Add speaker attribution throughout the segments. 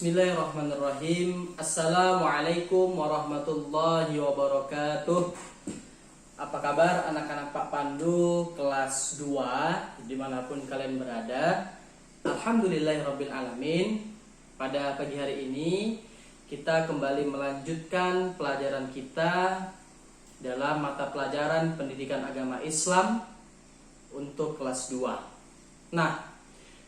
Speaker 1: Bismillahirrahmanirrahim. Assalamualaikum warahmatullahi wabarakatuh. Apa kabar anak-anak Pak Pandu kelas 2 dimanapun kalian berada? Alhamdulillahirrabbilalamin. Pada pagi hari ini kita kembali melanjutkan pelajaran kita dalam mata pelajaran pendidikan agama Islam untuk kelas 2. Nah,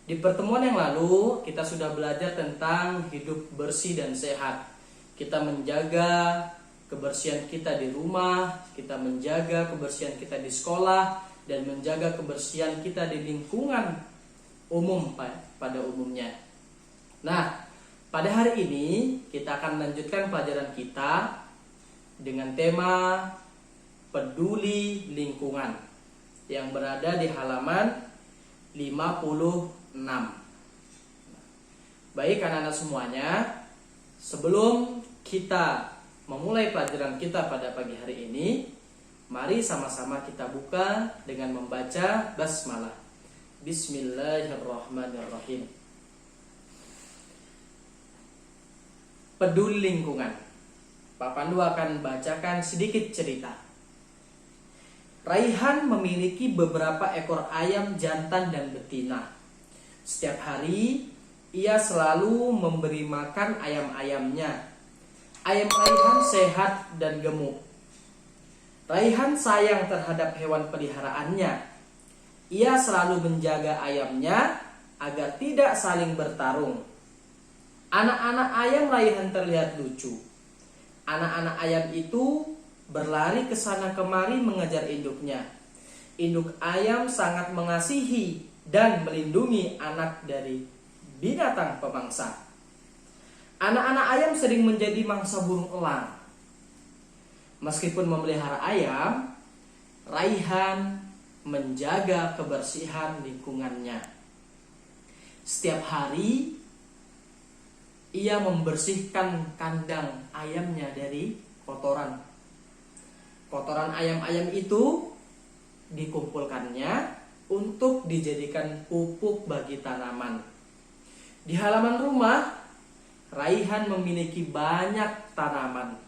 Speaker 1: di pertemuan yang lalu kita sudah belajar tentang hidup bersih dan sehat. Kita menjaga kebersihan kita di rumah, kita menjaga kebersihan kita di sekolah, dan menjaga kebersihan kita di lingkungan umum pada umumnya. Nah, pada hari ini kita akan melanjutkan pelajaran kita dengan tema peduli lingkungan yang berada di halaman 56. Baik anak-anak semuanya, sebelum kita memulai pelajaran kita pada pagi hari ini, mari sama-sama kita buka dengan membaca basmalah. Bismillahirrahmanirrahim. Peduli lingkungan. Pak Pandu akan bacakan sedikit cerita. Raihan memiliki beberapa ekor ayam jantan dan betina. Setiap hari ia selalu memberi makan ayam-ayamnya. Ayam Raihan sehat dan gemuk. Raihan sayang terhadap hewan peliharaannya. Ia selalu menjaga ayamnya agar tidak saling bertarung. Anak-anak ayam Raihan terlihat lucu. Anak-anak ayam itu berlari ke sana kemari mengejar induknya. Induk ayam sangat mengasihi dan melindungi anak dari binatang pemangsa. Anak-anak ayam sering menjadi mangsa burung elang. Meskipun memelihara ayam, Raihan menjaga kebersihan lingkungannya. Setiap hari ia membersihkan kandang ayamnya dari kotoran. Kotoran ayam-ayam itu dikumpulkannya untuk dijadikan pupuk bagi tanaman. Di halaman rumah, Raihan memiliki banyak tanaman.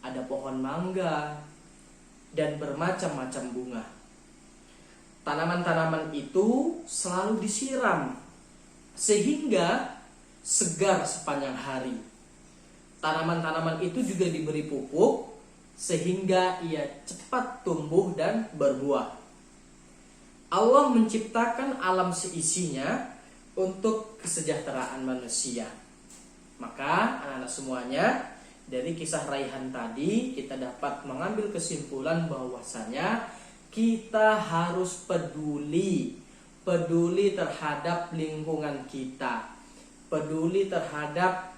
Speaker 1: Ada pohon mangga dan bermacam-macam bunga. Tanaman-tanaman itu selalu disiram sehingga segar sepanjang hari. Tanaman-tanaman itu juga diberi pupuk sehingga ia cepat tumbuh dan berbuah. Allah menciptakan alam seisinya untuk kesejahteraan manusia. Maka anak-anak semuanya, dari kisah Raihan tadi kita dapat mengambil kesimpulan bahwasanya kita harus peduli terhadap lingkungan kita, peduli terhadap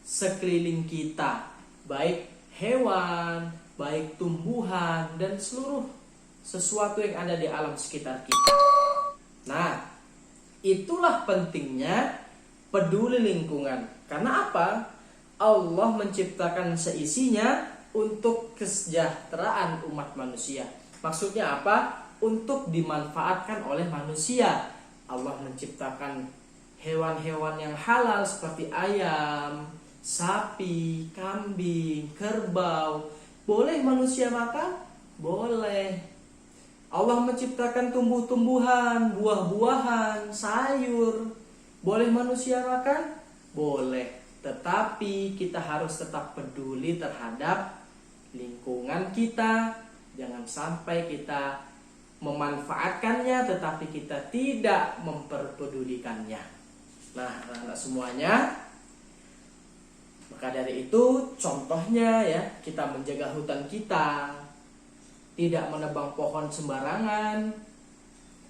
Speaker 1: sekeliling kita, baik hewan, baik tumbuhan, dan seluruh sesuatu yang ada di alam sekitar kita. Nah, itulah pentingnya peduli lingkungan. Karena apa? Allah menciptakan seisinya untuk kesejahteraan umat manusia. Maksudnya apa? Untuk dimanfaatkan oleh manusia. Allah menciptakan hewan-hewan yang halal seperti ayam, sapi, kambing, kerbau. Boleh manusia makan? Boleh. Allah menciptakan tumbuh-tumbuhan, buah-buahan, sayur. Boleh manusia makan? Boleh. Tetapi kita harus tetap peduli terhadap lingkungan kita. Jangan sampai kita memanfaatkannya tetapi kita tidak memperpedulikannya. Nah, anak-anak semuanya, maka dari itu contohnya ya, kita menjaga hutan kita, tidak menebang pohon sembarangan.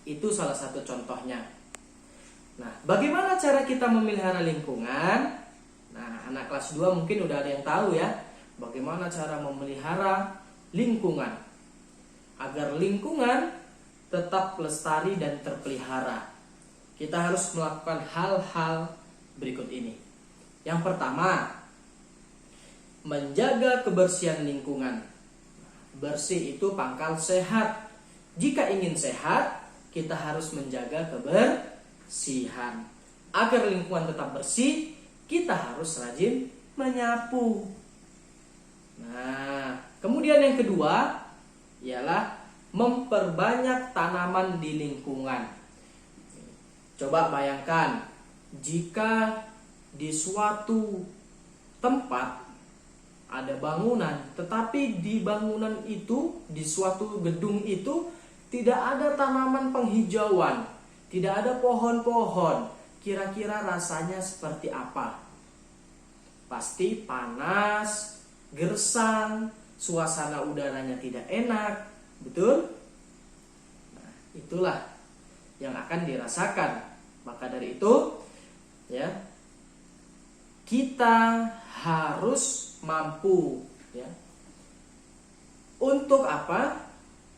Speaker 1: Itu salah satu contohnya. Nah, bagaimana cara kita memelihara lingkungan? Nah, anak kelas 2 mungkin udah ada yang tahu ya, bagaimana cara memelihara lingkungan agar lingkungan tetap lestari dan terpelihara. Kita harus melakukan hal-hal berikut ini. Yang pertama, menjaga kebersihan lingkungan. Bersih itu pangkal sehat. Jika ingin sehat, kita harus menjaga kebersihan. Agar lingkungan tetap bersih, kita harus rajin menyapu. Nah, kemudian yang kedua ialah memperbanyak tanaman di lingkungan. Coba bayangkan, jika di suatu tempat ada bangunan, tetapi di bangunan itu, di suatu gedung itu tidak ada tanaman penghijauan, tidak ada pohon-pohon, kira-kira rasanya seperti apa? Pasti panas, gersang, suasana udaranya tidak enak, betul? Nah, itulah yang akan dirasakan. Maka dari itu, ya, kita harus mampu, ya, untuk apa?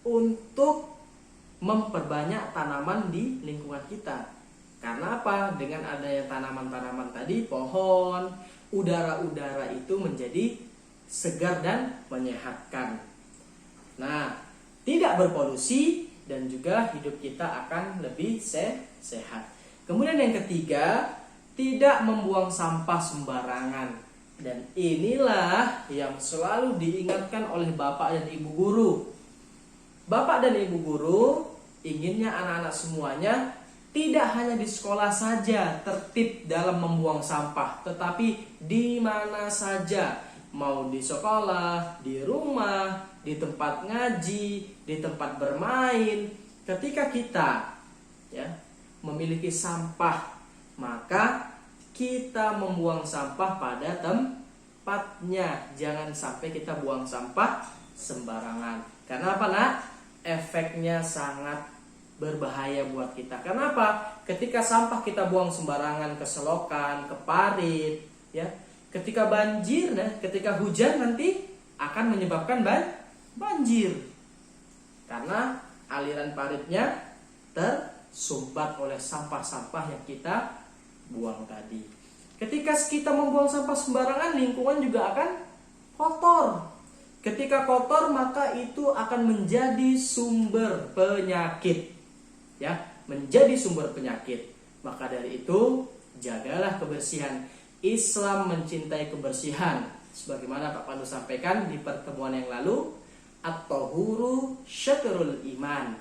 Speaker 1: Untuk memperbanyak tanaman di lingkungan kita. Karena apa? Dengan adanya tanaman-tanaman tadi, pohon, udara-udara itu menjadi segar dan menyehatkan. Nah, tidak berpolusi dan juga hidup kita akan lebih sehat. Kemudian yang ketiga, tidak membuang sampah sembarangan. Dan inilah yang selalu diingatkan oleh Bapak dan Ibu guru. Bapak dan Ibu guru inginnya anak-anak semuanya tidak hanya di sekolah saja tertib dalam membuang sampah, tetapi di mana saja, mau di sekolah, di rumah, di tempat ngaji, di tempat bermain. Ketika kita, ya, memiliki sampah, maka kita membuang sampah pada tempatnya. Jangan sampai kita buang sampah sembarangan. Karena apa, Nak? Efeknya sangat berbahaya buat kita. Kenapa? Ketika sampah kita buang sembarangan ke selokan, ke parit, ya, ketika banjir, ketika hujan nanti akan menyebabkan banjir. Karena aliran paritnya tersumbat oleh sampah-sampah yang kita buang tadi. Ketika kita membuang sampah sembarangan, lingkungan juga akan kotor. Ketika kotor, maka itu akan menjadi sumber penyakit, ya, menjadi sumber penyakit. Maka dari itu, jagalah kebersihan. Islam mencintai kebersihan, sebagaimana Pak Pandu sampaikan di pertemuan yang lalu, at-tahuru syatrul iman.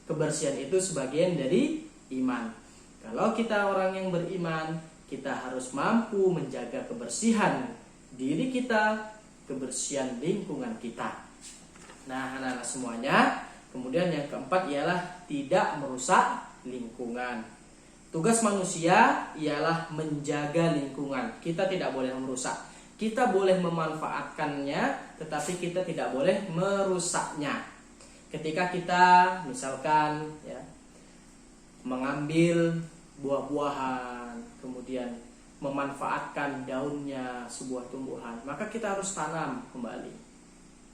Speaker 1: Kebersihan itu sebagian dari iman. Kalau kita orang yang beriman, kita harus mampu menjaga kebersihan diri kita, kebersihan lingkungan kita. Nah, anak-anak semuanya, kemudian yang keempat ialah tidak merusak lingkungan. Tugas manusia ialah menjaga lingkungan. Kita tidak boleh merusak. Kita boleh memanfaatkannya, tetapi kita tidak boleh merusaknya. Ketika kita misalkan, ya, mengambil buah-buahan, kemudian memanfaatkan daunnya sebuah tumbuhan, maka kita harus tanam kembali.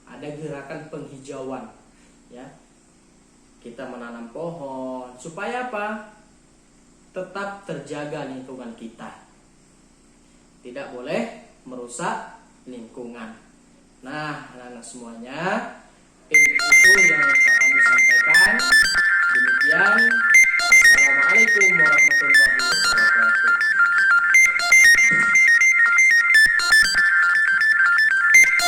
Speaker 1: Ada gerakan penghijauan, ya. Kita menanam pohon supaya apa? Tetap terjaga lingkungan kita. Tidak boleh merusak lingkungan. Nah, anak-anak semuanya, itu yang kami sampaikan. Demikian. Assalamualaikum warahmatullahi wabarakatuh.